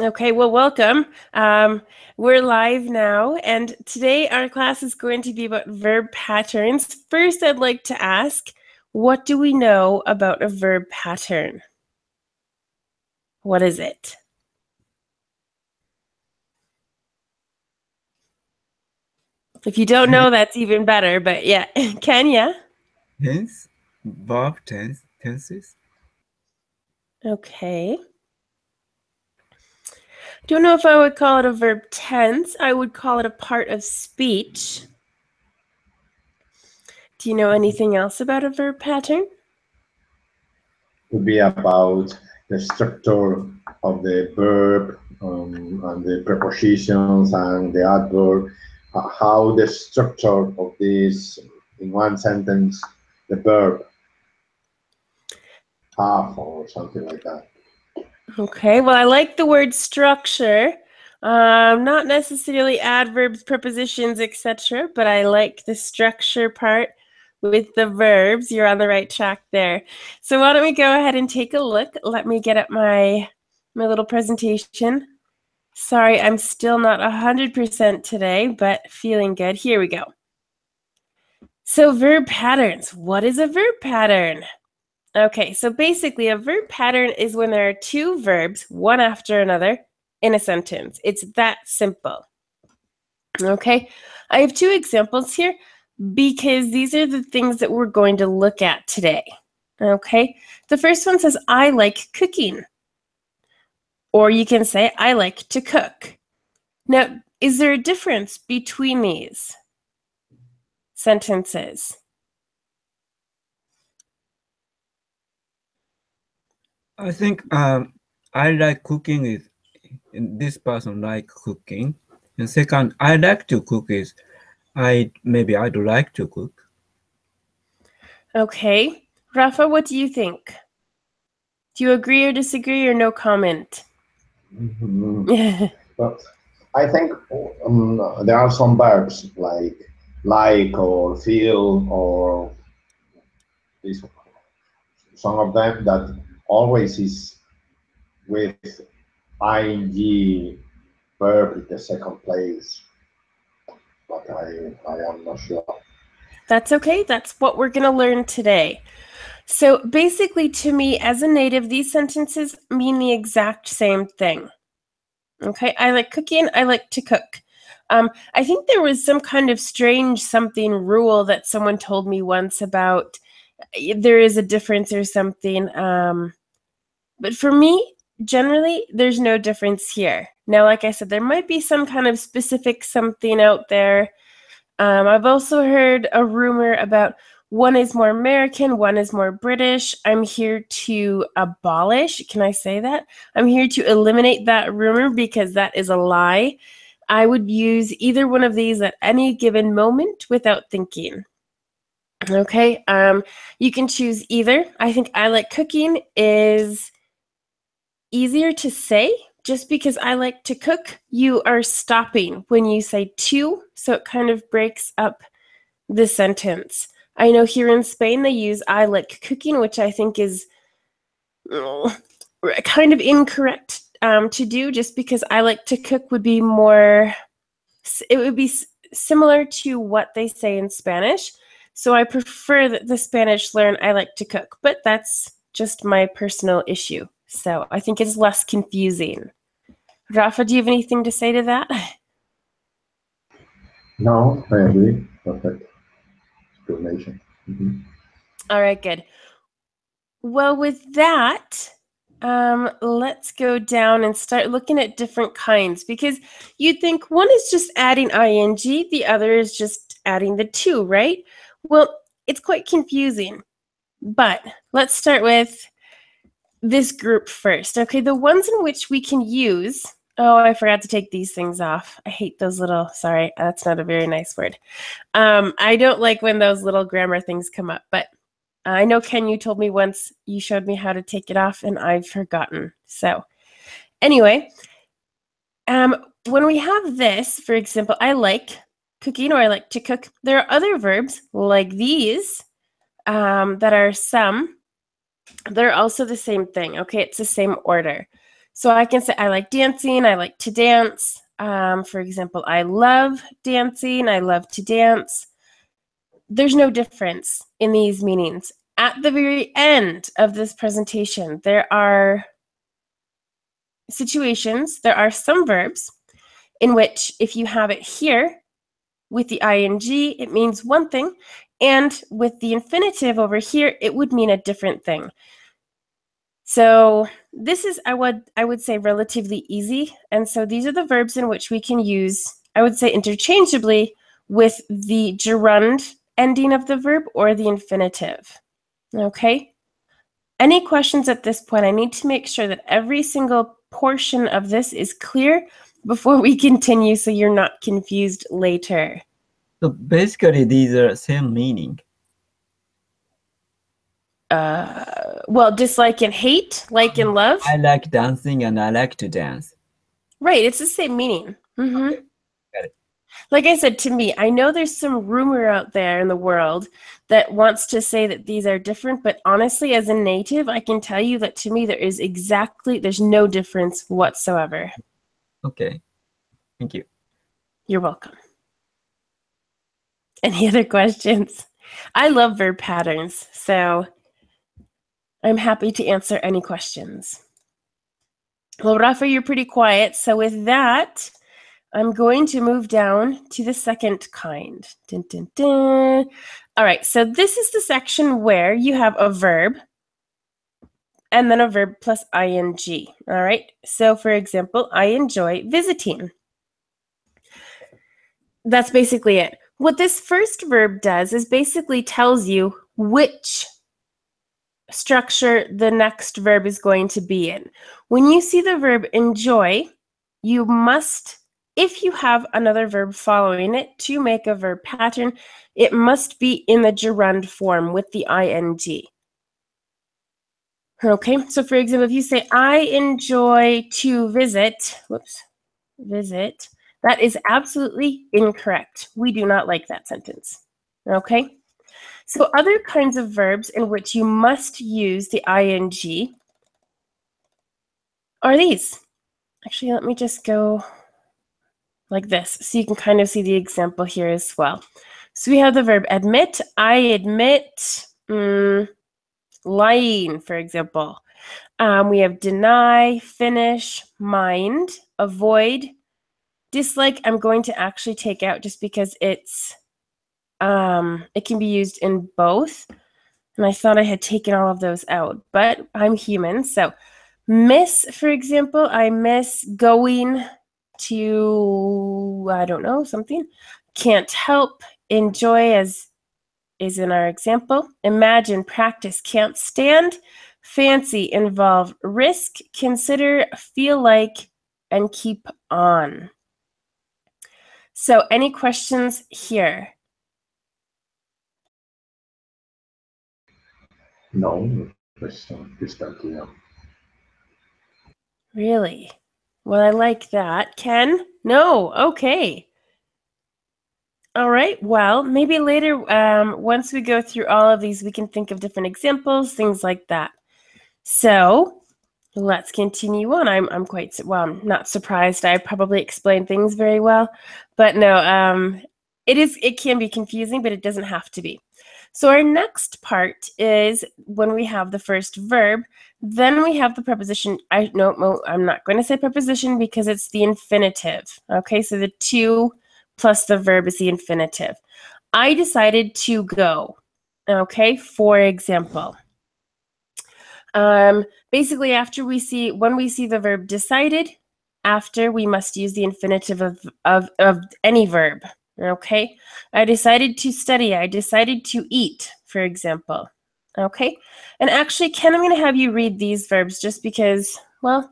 Okay, well, welcome. We're live now, and today our class is going to be about verb patterns. First, I'd like to ask, what do we know about a verb pattern? What is it? If you don't know, that's even better, but yeah. Kenya? Tense, verb tenses. Okay. Don't know if I would call it a verb tense. I would call it a part of speech. Do you know anything else about a verb pattern? Would be about the structure of the verb and the prepositions and the adverb, how the structure of this in one sentence, the verb have or something like that. Okay, well, I like the word structure. Not necessarily adverbs, prepositions, etc., but I like the structure part with the verbs. You're on the right track there. So why don't we go ahead and take a look? Let me get up my little presentation. Sorry, I'm still not 100% today, but feeling good. Here we go. So verb patterns. What is a verb pattern? Okay, so basically a verb pattern is when there are two verbs, one after another, in a sentence. It's that simple. Okay, I have two examples here because these are the things that we're going to look at today. Okay, the first one says, I like cooking. Or you can say, I like to cook. Now, is there a difference between these sentences? I think I like cooking is this person like cooking. And second, I like to cook is maybe I'd like to cook. Okay, Rafa, what do you think? Do you agree or disagree or no comment? But I think there are some verbs like or feel or this, some of them that always is with ing verb in the second place, but I am not sure. That's okay. That's what we're going to learn today. So basically, to me, as a native, these sentences mean the exact same thing. Okay, I like cooking. I like to cook. I think there was some kind of strange something rule that someone told me once about there is a difference or something. But for me, generally, there's no difference here. Now, like I said, there might be some kind of specific something out there. I've also heard a rumor about one is more American, one is more British. I'm here to abolish. Can I say that? I'm here to eliminate that rumor because that is a lie. I would use either one of these at any given moment without thinking. Okay, you can choose either. I think I like cooking is easier to say. Just because I like to cook, you are stopping when you say to, so it kind of breaks up the sentence. I know here in Spain they use I like cooking, which I think is kind of incorrect to do, just because I like to cook would be more, it would be similar to what they say in Spanish. So I prefer that the Spanish learn I like to cook, but that's just my personal issue. So I think it's less confusing. Rafa, do you have anything to say to that? No, I agree. Perfect explanation. All right, good. Well, with that, let's go down and start looking at different kinds, because you'd think one is just adding ing, the other is just adding the to, right? Well, it's quite confusing, but let's start with this group first. Okay, the ones in which we can use, oh, I forgot to take these things off. I hate those little, sorry, that's not a very nice word. I don't like when those little grammar things come up, but I know, Ken, you told me once you showed me how to take it off and I've forgotten. So anyway, when we have this, for example, I like cooking or I like to cook, there are other verbs like these that are some. They're also the same thing. Okay, it's the same order. So I can say I like dancing, I like to dance. For example, I love dancing, I love to dance. There's no difference in these meanings. At the very end of this presentation, there are situations, there are some verbs in which if you have it here with the ing, it means one thing, and with the infinitive over here, it would mean a different thing. So this is, I would say, relatively easy. And so these are the verbs in which we can use, I would say, interchangeably with the gerund ending of the verb or the infinitive. Okay? Any questions at this point? I need to make sure that every single portion of this is clear before we continue so you're not confused later. So basically, these are same meaning. Well, dislike and hate, like and love. I like dancing and I like to dance. Right, it's the same meaning. Mm-hmm. Okay. Got it. Like I said, to me, I know there's some rumor out there in the world that wants to say that these are different, but honestly, as a native, I can tell you that to me, there's no difference whatsoever. Okay. Thank you. You're welcome. Any other questions? I love verb patterns, so I'm happy to answer any questions. Well, Rafa, you're pretty quiet, so with that, I'm going to move down to the second kind. Dun, dun, dun. All right, so this is the section where you have a verb and then a verb plus ing. All right, so for example, I enjoy visiting. That's basically it. What this first verb does is basically tells you which structure the next verb is going to be in. When you see the verb enjoy, you must, if you have another verb following it to make a verb pattern, it must be in the gerund form with the ing. Okay, so for example, if you say, I enjoy to visit, visit, that is absolutely incorrect. We do not like that sentence. Okay, so other kinds of verbs in which you must use the ing are these. Actually, let me just go like this so you can kind of see the example here as well. So we have the verb admit. I admit lying, for example. We have deny, finish, mind, avoid, dislike. I'm going to actually take out just because it's it can be used in both. And I thought I had taken all of those out, but I'm human. So miss, for example, I miss going to, I don't know, something. Can't help, enjoy as is in our example. Imagine, practice, can't stand. Fancy, involve, risk, consider, feel like, and keep on. So any questions here? No, crystal clear. Really? Well, I like that. Ken? No. Okay. All right. Well, maybe later, once we go through all of these, we can think of different examples, things like that. So let's continue on. I'm quite, well, I'm not surprised. I probably explained things very well, but no, it can be confusing, but it doesn't have to be. So our next part is when we have the first verb, then we have the preposition. No, I'm not going to say preposition because it's the infinitive. Okay, so the to plus the verb is the infinitive. I decided to go. Okay, for example. Basically, when we see the verb decided, after we must use the infinitive of any verb. Okay, I decided to study. I decided to eat, for example. Okay, and actually, Ken, I'm going to have you read these verbs just because, well,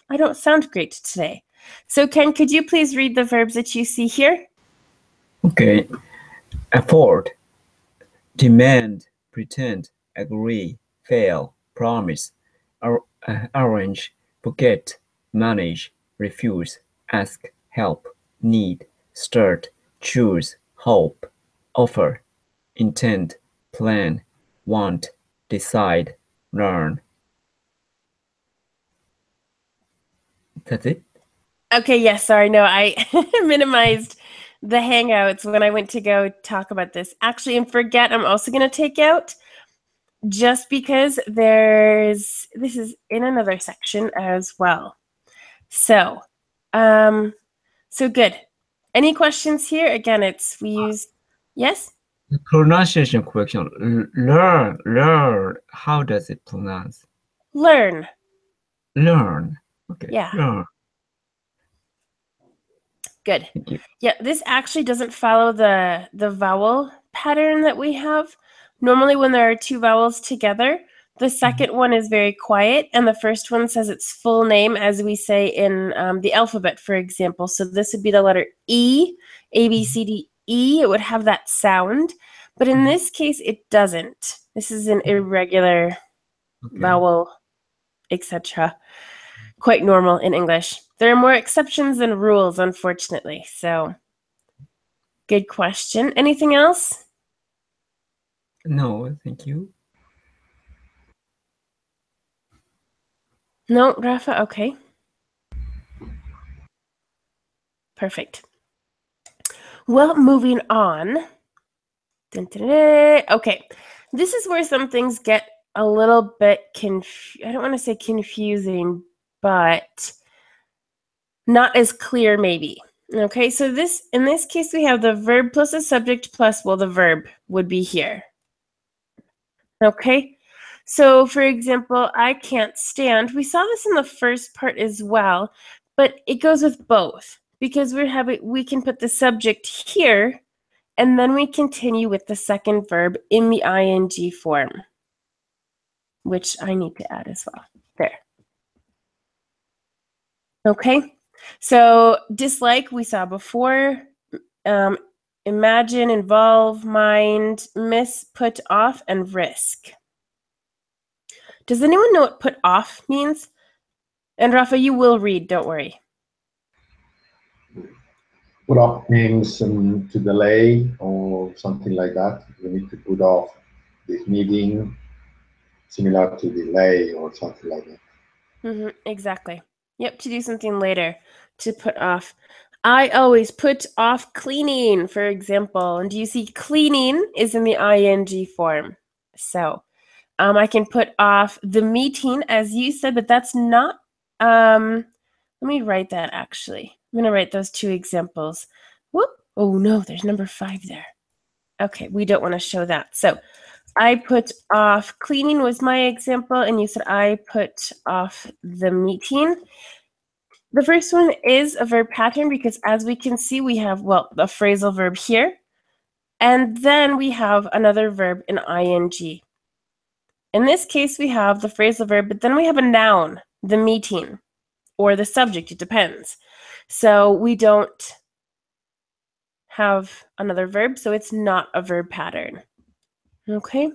I don't sound great today. So, Ken, could you please read the verbs that you see here? Okay. Afford, demand, pretend, agree, fail, promise, arrange, forget, manage, refuse, ask, help, need, start, choose, hope, offer, intend, plan, want, decide, learn. That's it? Okay, yes, sorry. No, I minimized the Hangouts when I went to go talk about this. Actually, and forget, I'm also going to take out just because this is in another section as well. So, so good. Any questions here? Again, we use, yes? The pronunciation correction. Learn. How does it pronounce? Learn. Learn. Okay. Yeah. Learn. Good. Thank you. Yeah, this actually doesn't follow the vowel pattern that we have. Normally when there are two vowels together, the second one is very quiet and the first one says its full name, as we say in the alphabet, for example. So this would be the letter E, A, B, C, D, E. It would have that sound. But in this case, it doesn't. This is an irregular vowel, etc. Quite normal in English. There are more exceptions than rules, unfortunately. So, good question. Anything else? No, thank you. No, Rafa? Okay. Perfect. Well, moving on. Dun, dun, dun. Okay. This is where some things get a little bit I don't want to say confusing, but not as clear maybe. Okay, so in this case, we have the verb plus the subject plus, well, the verb would be here. Okay, so for example, I can't stand. We saw this in the first part as well, but it goes with both because we can put the subject here and then we continue with the second verb in the ing form, which I need to add as well. There. Okay, so dislike we saw before. Imagine, involve, mind, miss, put off, and risk. Does anyone know what put off means? And Rafa, you will read, don't worry. Put off means to delay or something like that. You need to put off this meeting, similar to delay or something like that. Exactly. Yep, to do something later, to put off. I always put off cleaning, for example. And do you see cleaning is in the ing form? So I can put off the meeting, as you said, but that's not, let me write that actually. I'm going to write those two examples. Whoop. Oh no, there's number 5 there. Okay, we don't want to show that. So I put off cleaning was my example, and you said I put off the meeting. The first one is a verb pattern because as we can see, we have, well, a phrasal verb here, and then we have another verb in ing. In this case, we have the phrasal verb, but then we have a noun, the meeting, or the subject, it depends. So we don't have another verb, so it's not a verb pattern. Okay?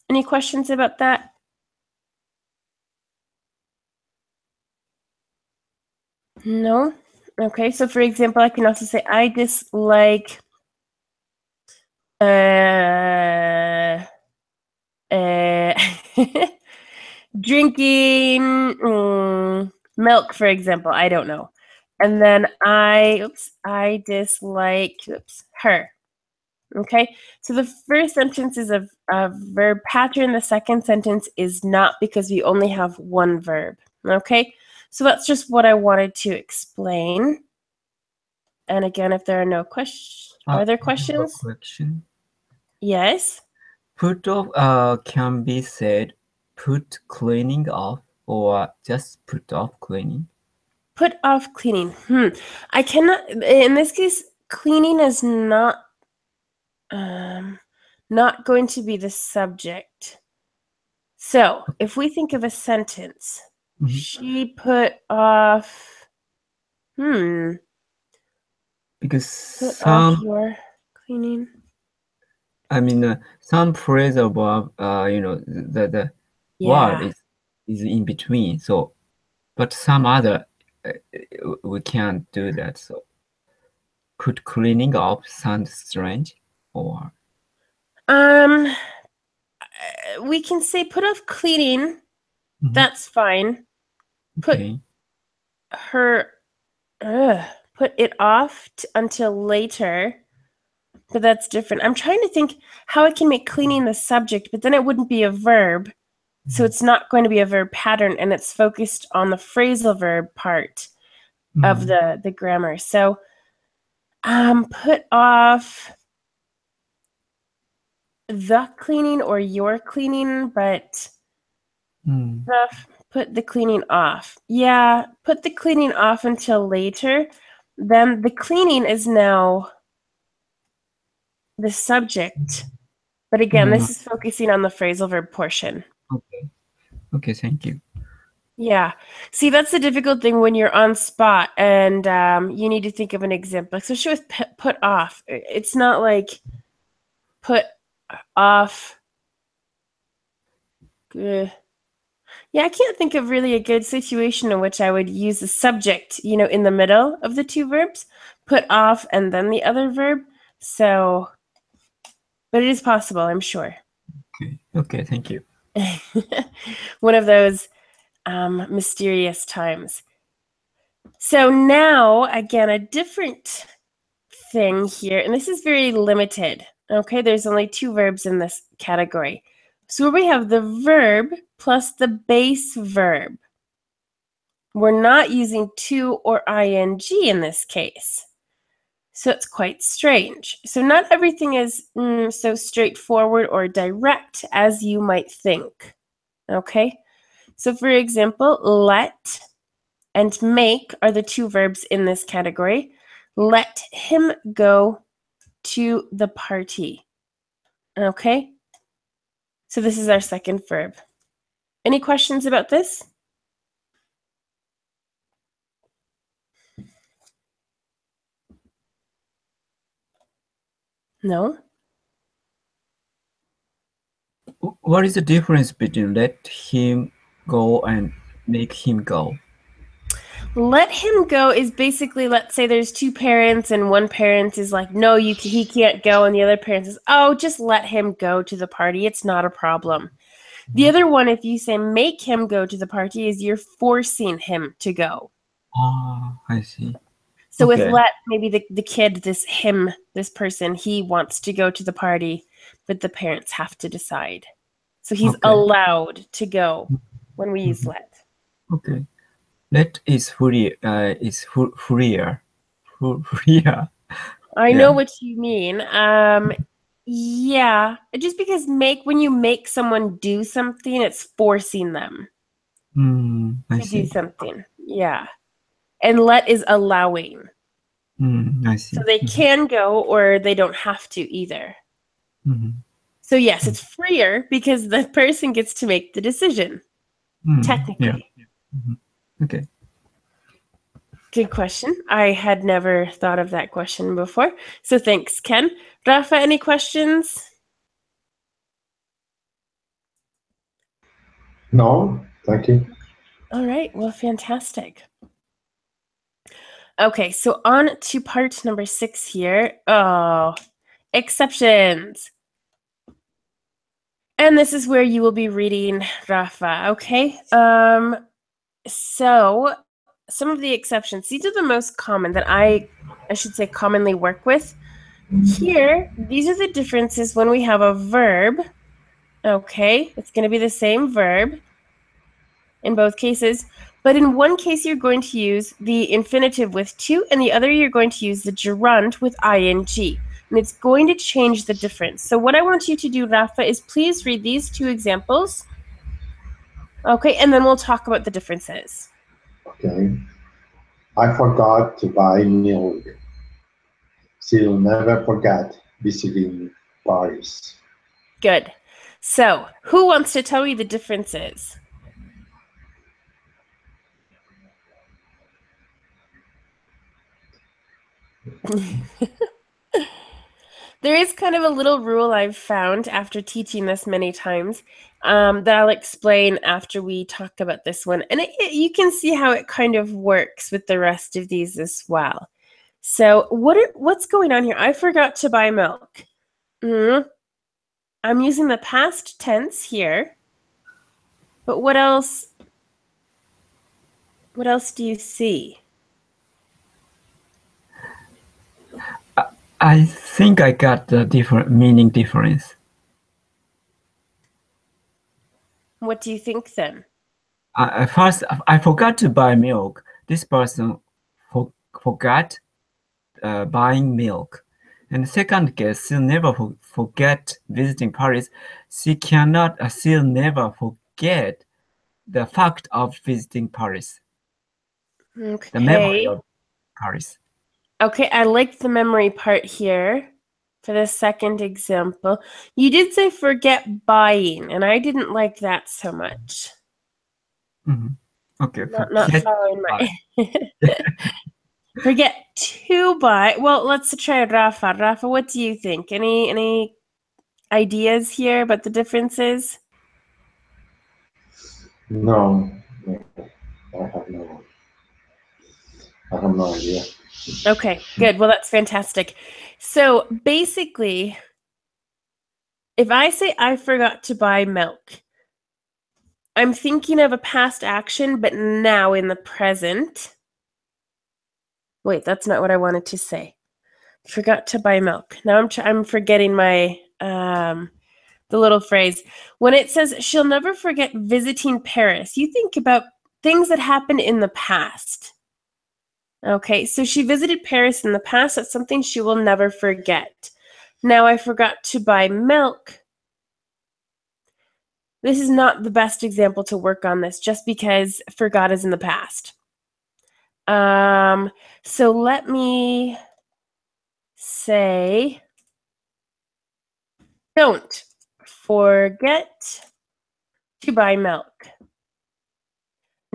Any questions about that? No? Okay, so for example, I can also say I dislike drinking milk, for example. I don't know. And then I dislike her. Okay, so the first sentence is a verb pattern. The second sentence is not because we only have one verb. Okay, so that's just what I wanted to explain. And again, if there are no questions, are there questions? Question. Yes. Put off can be said put cleaning off or just put off cleaning. Put off cleaning. I cannot. In this case, cleaning is not going to be the subject. So if we think of a sentence, she put off. Because Put off your cleaning. I mean, some phrasal verb, the word is in between. So, but some other we can't do that. So, could cleaning off sound strange, or? We can say put off cleaning. Mm-hmm. That's fine. Okay. her, put it off until later, but that's different. I'm trying to think how I can make cleaning the subject, but then it wouldn't be a verb. So it's not going to be a verb pattern, and it's focused on the phrasal verb part of the grammar. So put off the cleaning or your cleaning, but put the cleaning off. Yeah, put the cleaning off until later. Then the cleaning is now the subject. But again, this is focusing on the phrasal verb portion. Okay. Okay, thank you. Yeah. See, that's the difficult thing when you're on spot and you need to think of an example. Especially with put off. It's not like put off. Yeah, I can't think of really a good situation in which I would use the subject, in the middle of the two verbs, put off and then the other verb. So, but it is possible, I'm sure. Okay, thank you. One of those mysterious times. So now, again, a different thing here, and this is very limited. Okay, there's only two verbs in this category. So we have the verb plus the base verb. We're not using to or ing in this case. So it's quite strange. So not everything is so straightforward or direct as you might think. Okay, so for example, let and make are the two verbs in this category. Let him go to the party. Okay, so this is our second verb. Any questions about this? No? What is the difference between let him go and make him go? Let him go is basically, let's say there's two parents and one parent is like, no, he can't go. And the other parent says, oh, just let him go to the party. It's not a problem. The other one, if you say make him go to the party, is you're forcing him to go. Oh, I see. So with let, maybe the kid, this person, he wants to go to the party, but the parents have to decide. So he's allowed to go when we use let. Okay. Let is freer. I know what you mean. Yeah, just because when you make someone do something, it's forcing them to do something. Yeah. And let is allowing. I see. So they can go or they don't have to either. So yes, it's freer because the person gets to make the decision, technically. Yeah. Okay. Good question. I had never thought of that question before. So thanks, Ken. Rafa, any questions? No, thank you. All right, well, fantastic. Okay, so on to part number 6 here. Oh, exceptions. And this is where you will be reading, Rafa, okay? So some of the exceptions, these are the most common that I should say commonly work with. Here, these are the differences when we have a verb. Okay, it's going to be the same verb in both cases, but in one case you're going to use the infinitive with to, and the other you're going to use the gerund with ing, and it's going to change the difference. So what I want you to do, Rafa, is please read these two examples. Okay, and then we'll talk about the differences. Okay. I forgot to buy milk. She'll never forget visiting Paris. Good. So who wants to tell me the differences? There is kind of a little rule I've found after teaching this many times that I'll explain after we talk about this one. And you can see how it kind of works with the rest of these as well. So what's going on here? I forgot to buy milk. I'm using the past tense here. But what else? What else do you see? I think I got the different meaning difference. What do you think then? First, I forgot to buy milk. This person forgot buying milk. And second guess, she'll never forget visiting Paris. She cannot, she'll never forget the fact of visiting Paris. Okay. The memory of Paris. Okay, I like the memory part here for the second example. You did say forget buying, and I didn't like that so much. Okay, Not following my forget to buy. Well, let's try Rafa. Rafa, what do you think? Any ideas here about the differences? No, I have no idea. Okay, good. Well, that's fantastic. So basically, if I say I forgot to buy milk, I'm thinking of a past action, but now in the present. Wait, that's not what I wanted to say. Forgot to buy milk. Now I'm forgetting my the little phrase. When it says she'll never forget visiting Paris, you think about things that happened in the past. Okay, so she visited Paris in the past. That's something she will never forget. Now I forgot to buy milk. This is not the best example to work on this just because forgot is in the past. So let me say, don't forget to buy milk.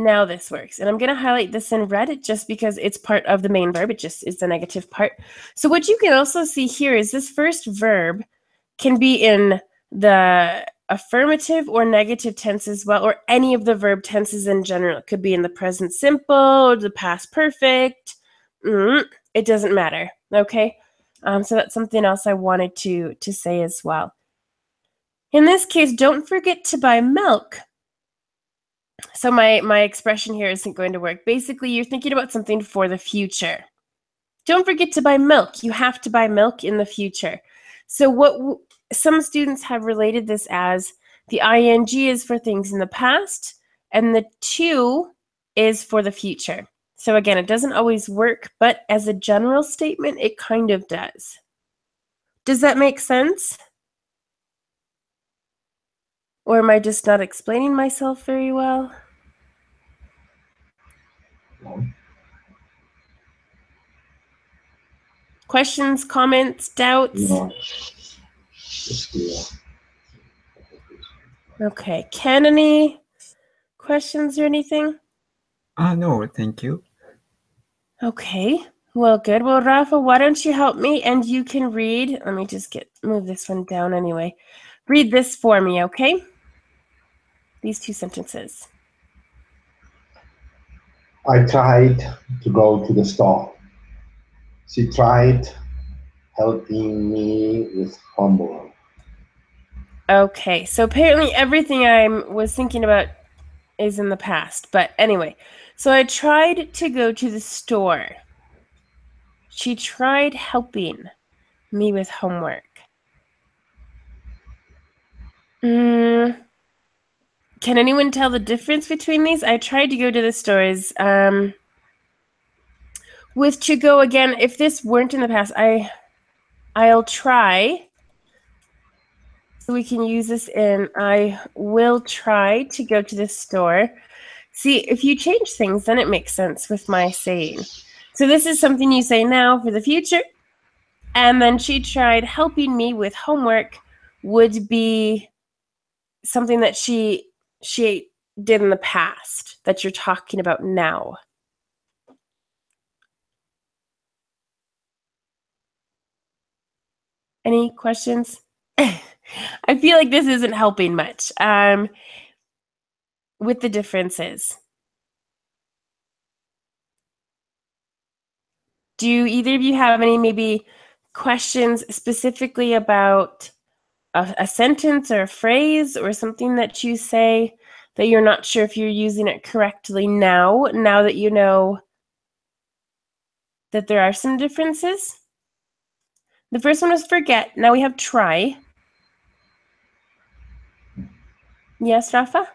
Now this works. And I'm going to highlight this in red just because it's part of the main verb. It just is the negative part. So what you can also see here is this first verb can be in the affirmative or negative tense as well, or any of the verb tenses in general. It could be in the present simple or the past perfect. It doesn't matter. Okay. So that's something else I wanted to say as well. In this case, don't forget to buy milk. So my expression here isn't going to work. Basically, you're thinking about something for the future. Don't forget to buy milk. You have to buy milk in the future. So what some students have related this as the ing is for things in the past and the to is for the future. So again, it doesn't always work, but as a general statement, it kind of does. Does that make sense? Or am I just not explaining myself very well? Questions, comments, doubts? No, it's clear. Okay. Ken, any questions or anything? No, thank you. Okay. Well, good. Well, Rafa, why don't you help me and you can read. Let me just move this one down anyway. Read this for me, okay? These two sentences. I tried to go to the store. She tried helping me with homework. Okay, so apparently everything I was thinking about is in the past. But anyway, so I tried to go to the store. She tried helping me with homework. Can anyone tell the difference between these? I tried to go to the stores. With to go again, if this weren't in the past, I'll try. So we can use this in I will try to go to the store. See, if you change things, then it makes sense with my saying. So this is something you say now for the future. And then she tried helping me with homework would be something that she did in the past that you're talking about now. Any questions? I feel like this isn't helping much with the differences. Do either of you have any maybe questions specifically about a sentence or a phrase or something that you say that you're not sure if you're using it correctly now that you know that there are some differences? The first one was forget. Now we have try. Yes, Rafa?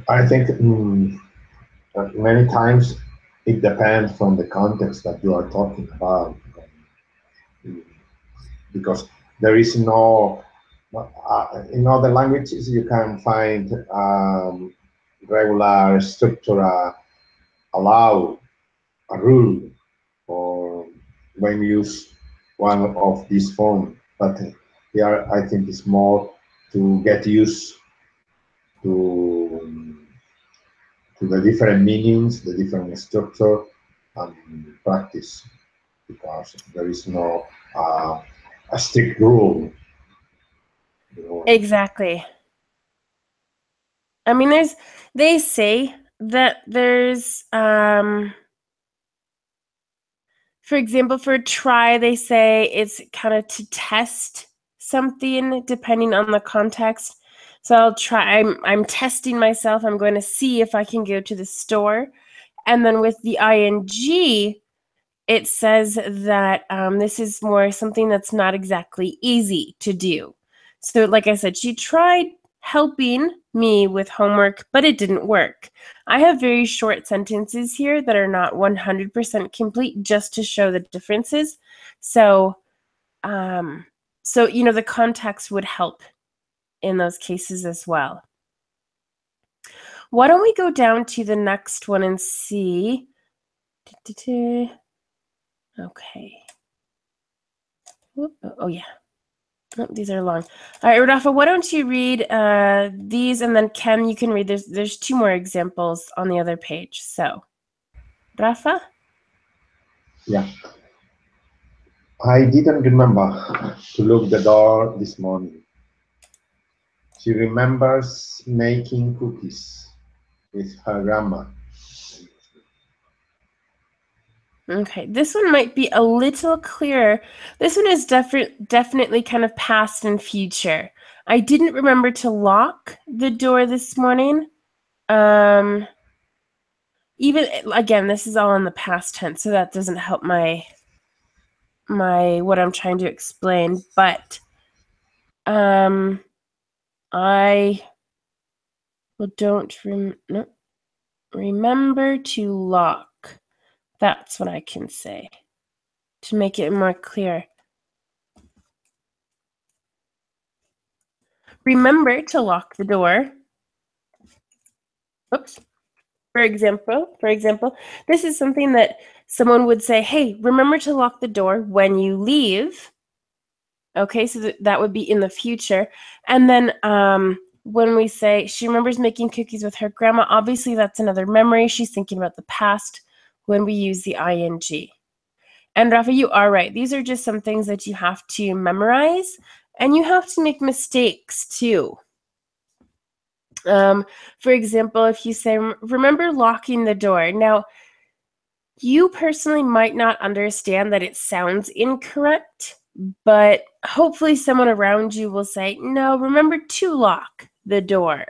I think many times it depends from the context that you are talking about, because there is no in other languages you can find regular structure, allow, a rule, or when you use one of these forms. But here I think it's more to get used to the different meanings, the different structure, and practice, because there is no a strict rule. You know. Exactly. I mean, they say that there's, for example, for try, they say it's kind of to test something depending on the context. So I'll try, I'm testing myself. I'm going to see if I can go to the store. And then with the ing, it says that this is more something that's not exactly easy to do. So like I said, she tried helping me with homework, but it didn't work. I have very short sentences here that are not 100% complete just to show the differences. So, you know, the context would help in those cases as well. Why don't we go down to the next one and see? Okay. Oh, yeah. Oh, these are long. All right, Rodolfo, why don't you read these, and then Ken, you can read. There's two more examples on the other page. So, Rafa? Yeah. I didn't remember to lock the door this morning. She remembers making cookies with her grandma. Okay, this one might be a little clearer. This one is definitely kind of past and future. I didn't remember to lock the door this morning. Even again, this is all in the past tense, so that doesn't help my what I'm trying to explain. But I don't remember to lock. That's what I can say to make it more clear. Remember to lock the door. Oops. For example, this is something that someone would say, hey, remember to lock the door when you leave. Okay, so that would be in the future. And then when we say she remembers making cookies with her grandma, obviously that's another memory. She's thinking about the past when we use the ing. And Rafa, you are right. These are just some things that you have to memorize, and you have to make mistakes too. For example, if you say, remember locking the door. Now, you personally might not understand that it sounds incorrect, but hopefully someone around you will say, no, remember to lock the door,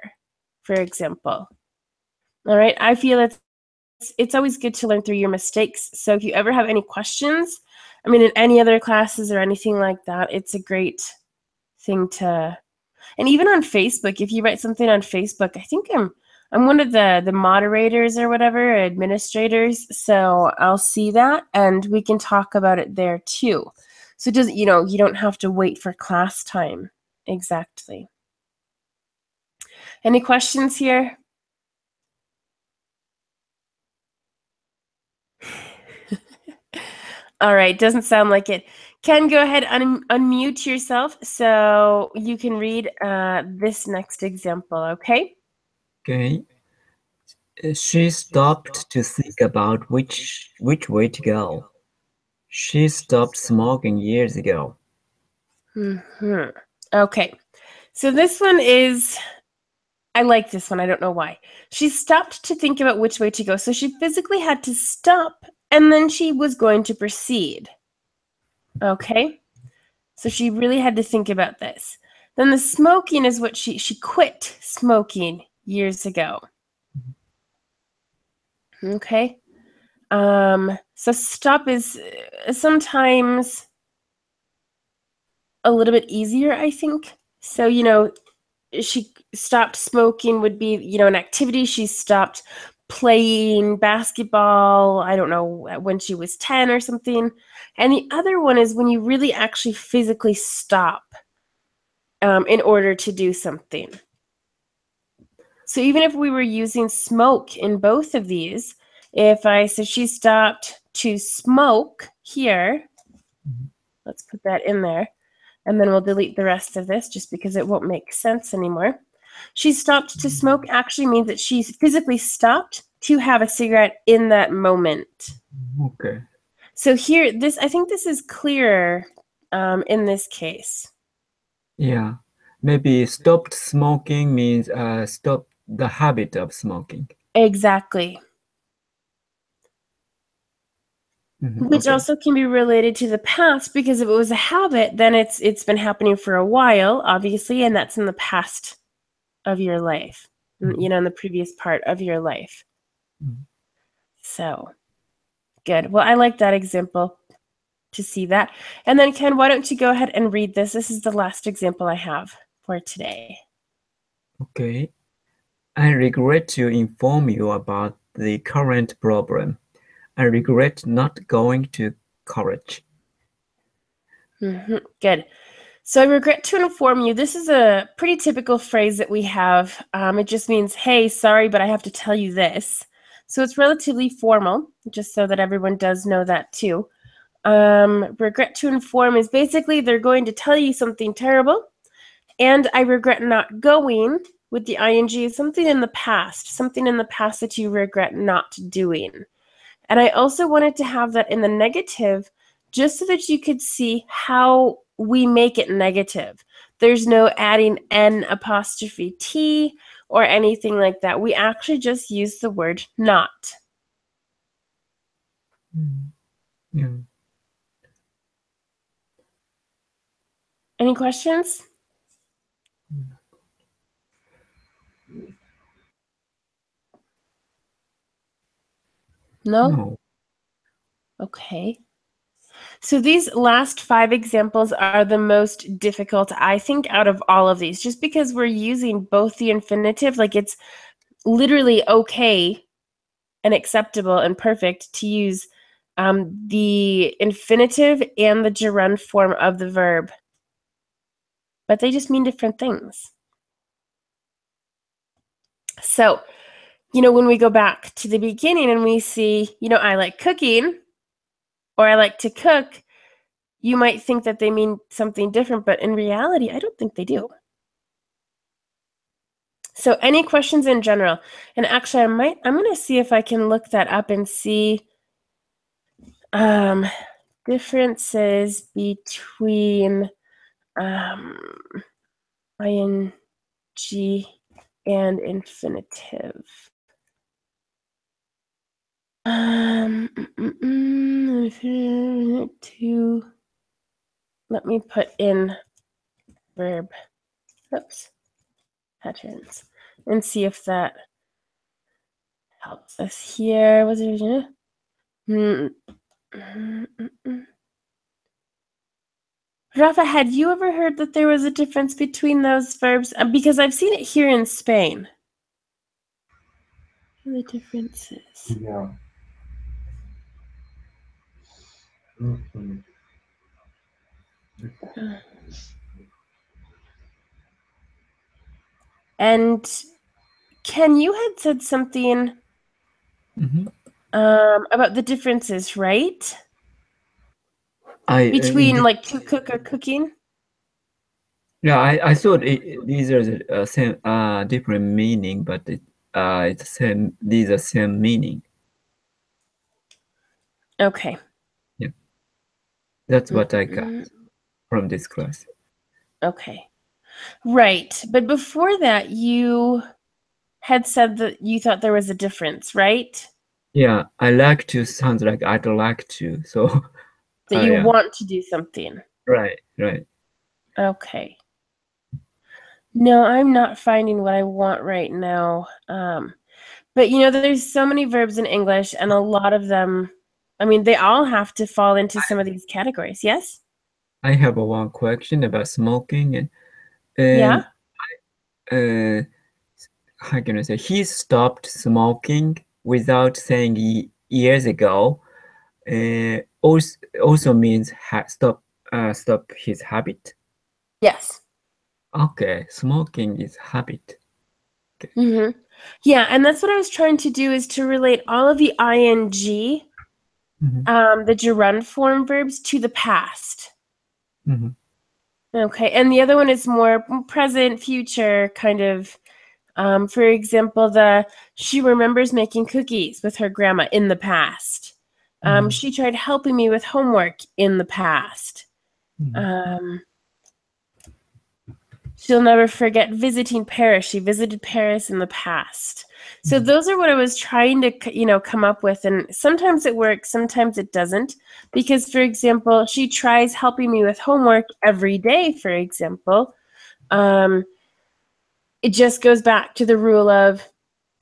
for example. All right, I feel it's always good to learn through your mistakes. So if you ever have any questions, I mean, in any other classes or anything like that, it's a great thing to, and even on Facebook, if you write something on Facebook, I think I'm one of the moderators or whatever, administrators, so I'll see that and we can talk about it there too. So it doesn't, you know, you don't have to wait for class time. Exactly. Any questions here? All right, doesn't sound like it. Ken, go ahead, unmute yourself so you can read this next example, okay? Okay. She stopped to think about which way to go. She stopped smoking years ago. Okay, so this one is, I like this one. I don't know why. She stopped to think about which way to go. So she physically had to stop, and then she was going to proceed. Okay, so she really had to think about this. Then the smoking is what she quit smoking years ago. Okay. So stop is sometimes a little bit easier, I think. So, you know, she stopped smoking would be, you know, an activity. She stopped playing basketball, I don't know, when she was 10 or something. And the other one is when you really actually physically stop in order to do something. So even if we were using smoke in both of these, if I said she stopped to smoke here, let's put that in there, and then we'll delete the rest of this just because it won't make sense anymore. She stopped to smoke actually means that she physically stopped to have a cigarette in that moment. Okay. So here, I think this is clearer in this case. Yeah. Maybe stopped smoking means stop the habit of smoking. Exactly. Which Okay. also can be related to the past, because if it was a habit, then it's been happening for a while, obviously, and that's in the past of your life, you know, in the previous part of your life. So good. Well, I like that example to see that. And then Ken, why don't you go ahead and read this? This is the last example I have for today. Okay. I regret to inform you about the current problem. I regret not going to college. Good. So I regret to inform you, this is a pretty typical phrase that we have. It just means, hey, sorry, but I have to tell you this. So it's relatively formal, just so that everyone does know that too. Regret to inform is basically they're going to tell you something terrible, and I regret not going with the ing is something in the past that you regret not doing. And I also wanted to have that in the negative just so that you could see how we make it negative. There's no adding N''T or anything like that. We actually just use the word not. Yeah. Any questions? No? No. Okay. So these last 5 examples are the most difficult, I think, out of all of these, just because we're using both the infinitive, like it's literally okay and acceptable and perfect to use the infinitive and the gerund form of the verb, but they just mean different things. So, you know, when we go back to the beginning and we see, you know, I like cooking or I like to cook, you might think that they mean something different, but in reality, I don't think they do. So any questions in general? And actually, I'm going to see if I can look that up and see differences between ing and infinitive. Let me put in verb patterns and see if that helps us here. Was it? Rafa, had you ever heard that there was a difference between those verbs? Because I've seen it here in Spain. What are the differences? Yeah. And Ken, you had said something about the differences, right? Between like to cook or cooking? Yeah, I thought these are the same different meaning, but it's same. These are same meaning. Okay. Yeah, that's what I got from this class. Okay, right. But before that, you had said that you thought there was a difference, right? Yeah, I like to sounds like I'd like to. So That you want to do something. right. Okay. No, I'm not finding what I want right now. But you know, there's so many verbs in English, and a lot of them, I mean, they all have to fall into some of these categories. Yes? I have one question about smoking, and Yeah? uh, how can I say? He stopped smoking without saying years ago. Also means stop his habit. Yes. Okay, smoking is habit. Mm-hmm. Yeah, and that's what I was trying to do is to relate all of the ing, the gerund form verbs to the past. Okay, and the other one is more present, future, kind of. For example, she remembers making cookies with her grandma in the past. She tried helping me with homework in the past. She'll never forget visiting Paris. She visited Paris in the past. So those are what I was trying to, you know, come up with. And sometimes it works, sometimes it doesn't. Because, for example, she tries helping me with homework every day, for example. It just goes back to the rule of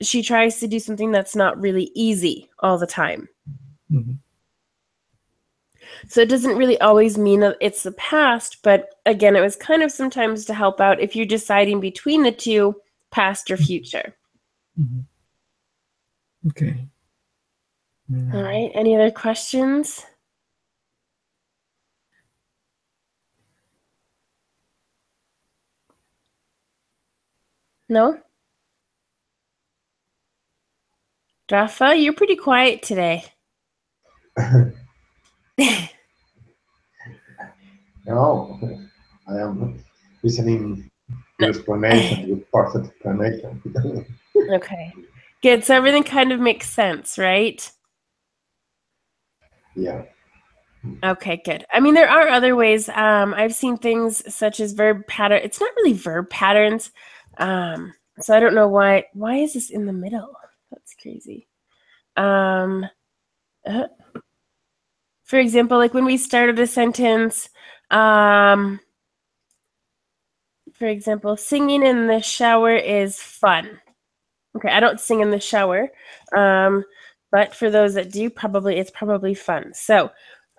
she tries to do something that's not really easy all the time. So it doesn't really always mean that it's the past, but again, it was kind of sometimes to help out if you're deciding between the two, past or future. Okay. All right, any other questions? No? Rafa, you're pretty quiet today. No, I am listening to explanation with perfect explanation. Okay, good. So everything kind of makes sense, right? Yeah. Okay, good. I mean, there are other ways. I've seen things such as verb pattern. It's not really verb patterns. So I don't know why. Why is this in the middle? That's crazy. For example, like when we started a sentence, for example, singing in the shower is fun. Okay, I don't sing in the shower, but for those that do, it's probably fun. So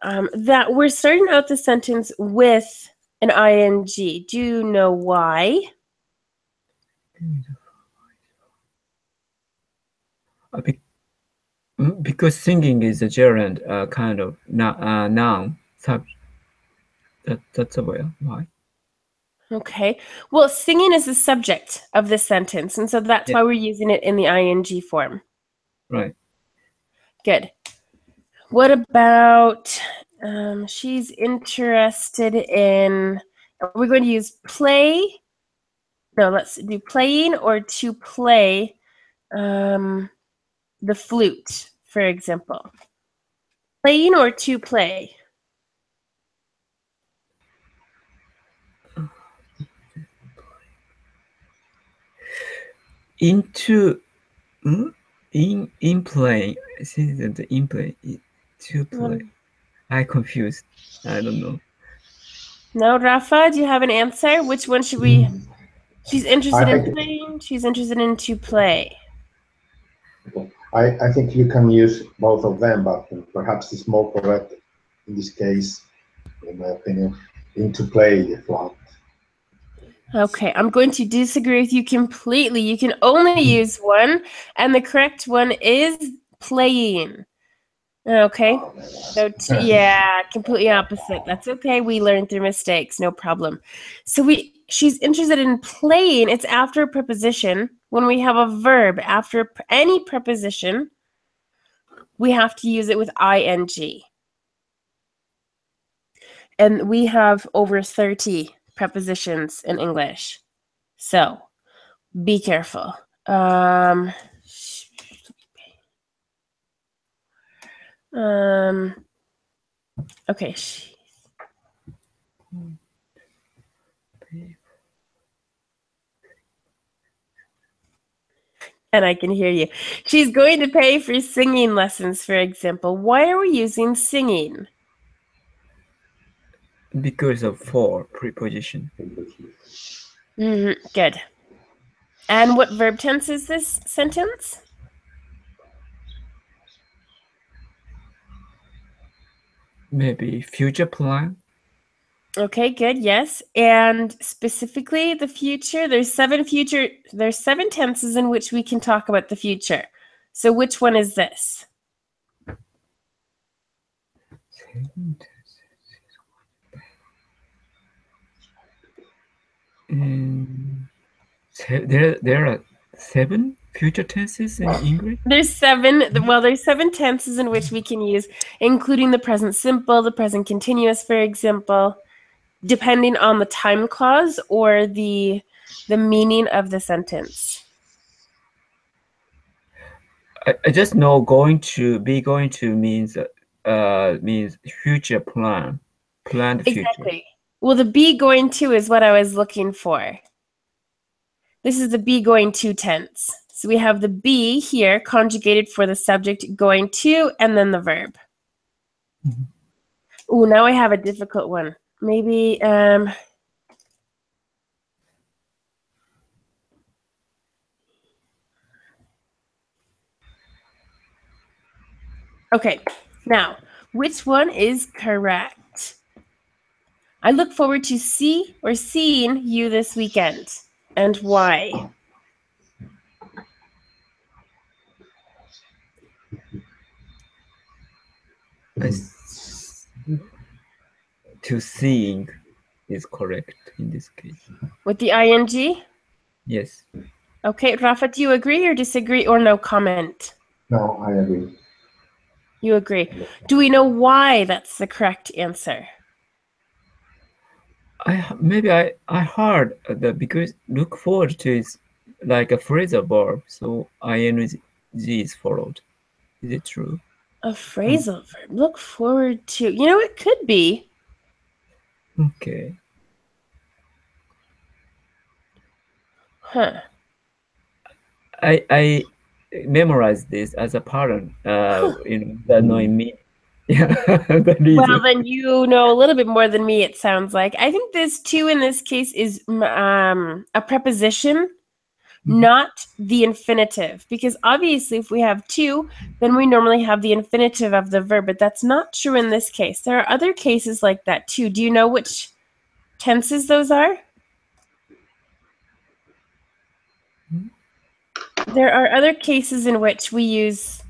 that we're starting out the sentence with an ing. Do you know why? Because singing is a gerund kind of noun subject. That's why. Okay. Well, singing is the subject of the sentence, and so that's why we're using it in the ing form. Right. Good. What about she's interested in, are we going to use play? No, let's do playing or to play the flute, for example. Playing or to play? Into in playing. I see that the in play to play. I confused. I don't know. No, Rafa, do you have an answer? Which one should we? She's interested in playing. She's interested in to play. I think you can use both of them, but perhaps it's more correct in this case, in my opinion, into play the flat. Okay, I'm going to disagree with you completely. You can only use one, and the correct one is playing. Okay, so yeah, completely opposite. That's okay. We learn through mistakes, no problem. So she's interested in playing. It's after a preposition. When we have a verb after any preposition, we have to use it with ing. And we have over 30 prepositions in English. So be careful. Okay. And I can hear you. She's going to pay for singing lessons, for example. Why are we using singing? Because of for preposition. Good. And what verb tense is this sentence? Maybe future plan. Okay, good. Yes. And specifically the future, there's seven tenses in which we can talk about the future. So which one is this? There are 7 future tenses in English. There's 7. Well, there's 7 tenses in which we can use, including the present simple, the present continuous, for example, depending on the time clause or the meaning of the sentence. I just know going to means future plan, planned future. Exactly. Well, the be going to is what I was looking for. This is the be going to tense. So we have the be here conjugated for the subject going to and then the verb. Ooh, now I have a difficult one. Maybe okay, now, which one is correct? I look forward to seeing you this weekend. And why? To seeing is correct in this case. With the ing? Yes. Okay, Rafa, do you agree or disagree or no comment? No, I agree. You agree. Do we know why that's the correct answer? I heard that because look forward to is like a phrasal verb, so ing is followed. Is it true? A phrasal verb. Look forward to. You know, it could be. Okay. Huh. I memorized this as a pattern. That knowing me. Yeah. Well, then you know a little bit more than me, it sounds like. I think this to in this case is a preposition, not the infinitive. Because obviously if we have to, then we normally have the infinitive of the verb, but that's not true in this case. There are other cases like that too. Do you know which tenses those are? There are other cases in which we use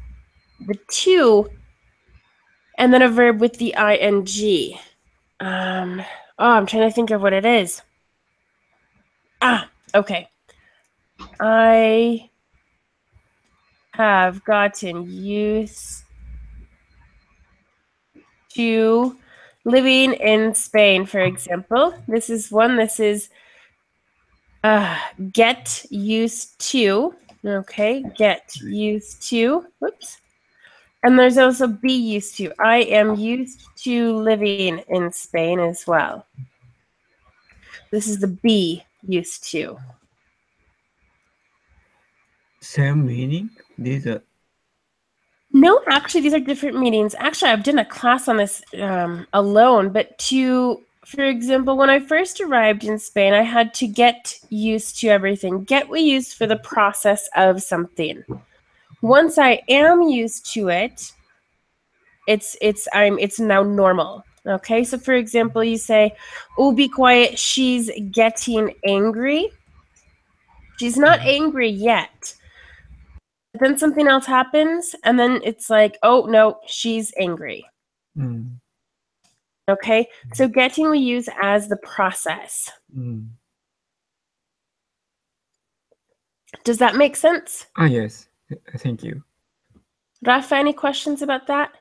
the to and then a verb with the ing. I'm trying to think of what it is. Okay. I have gotten used to living in Spain, for example. This is one. This is get used to. Okay, get used to. Whoops. And there's also be used to. I am used to living in Spain as well. This is the be used to. Same meaning? These are... No, actually, these are different meanings. Actually, I've done a class on this alone, but for example, when I first arrived in Spain, I had to get used to everything. Get we used for the process of something. Once I am used to it, it's now normal. Okay, so for example, you say, "Oh, be quiet, she's getting angry." She's not angry yet. But then something else happens, and then it's like, "Oh, no, she's angry." Okay, so getting we use as the process. Does that make sense? Yes, thank you. Rafa, any questions about that?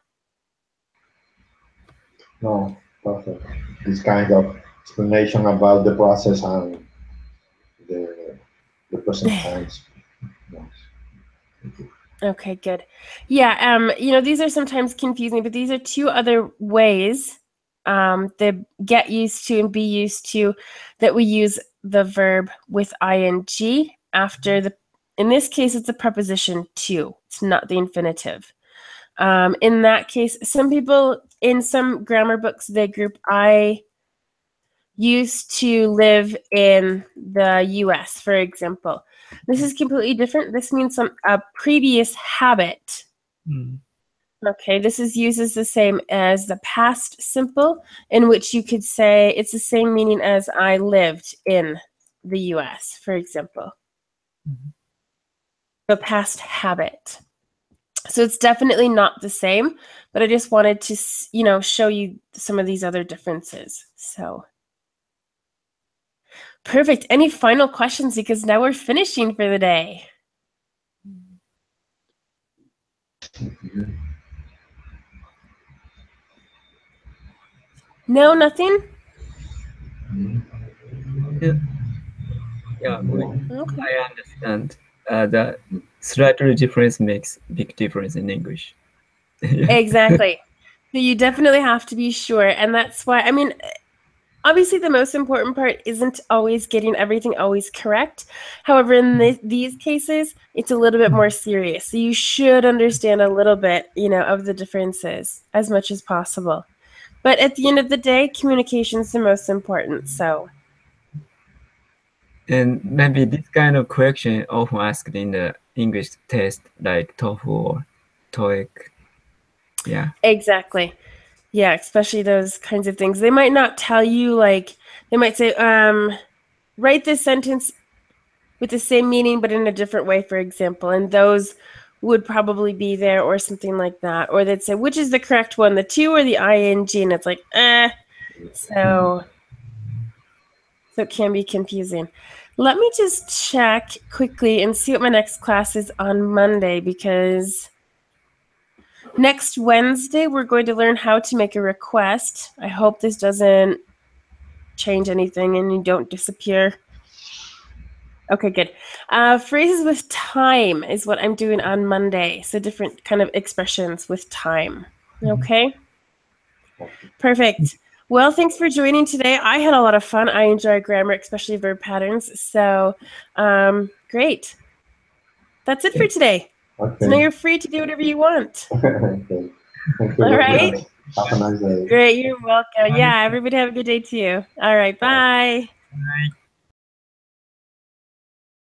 No, perfect. This kind of explanation about the process and the present tense. Yes. Thank you. Okay, good. Yeah, these are sometimes confusing, but these are 2 other ways, the get used to and be used to, that we use the verb with ing after in this case, it's a preposition to. It's not the infinitive. In that case, some people, in some grammar books, they group used to live in the US, for example. This is completely different. This means a previous habit. Okay, this is used as the same as the past simple, in which you could say it's the same meaning as I lived in the US, for example. The past habit. So it's definitely not the same, but I just wanted to, show you some of these other differences. So perfect. Any final questions? Because now we're finishing for the day. No, nothing? Yeah, Okay. I understand. The slightly difference makes big difference in English. Exactly. So you definitely have to be sure. And that's why, I mean, obviously the most important part isn't always getting everything always correct. However, in these cases, it's a little bit more serious. So you should understand a little bit, of the differences as much as possible. But at the end of the day, communication is the most important. So. And maybe this kind of question often asked in the English test, like TOEFL or TOEIC. Yeah. Exactly. Yeah, especially those kinds of things. They might not tell you, like, they might say, write this sentence with the same meaning but in a different way, for example, and those would probably be there or something like that. Or they'd say, which is the correct one, the to or the ing? And it's like, So it can be confusing. Let me just check quickly and see what my next class is on Monday, because next Wednesday we're going to learn how to make a request. I hope this doesn't change anything and you don't disappear. Okay, good. Phrases with time is what I'm doing on Monday. So different kind of expressions with time. Okay? Perfect. Well, thanks for joining today. I had a lot of fun. I enjoy grammar, especially verb patterns. So great. That's it for today. Okay. So now you're free to do whatever you want. Okay. Thank you All very right. much. Have a nice day. Great. You're welcome. Yeah, everybody have a good day too. All right. Bye. Bye.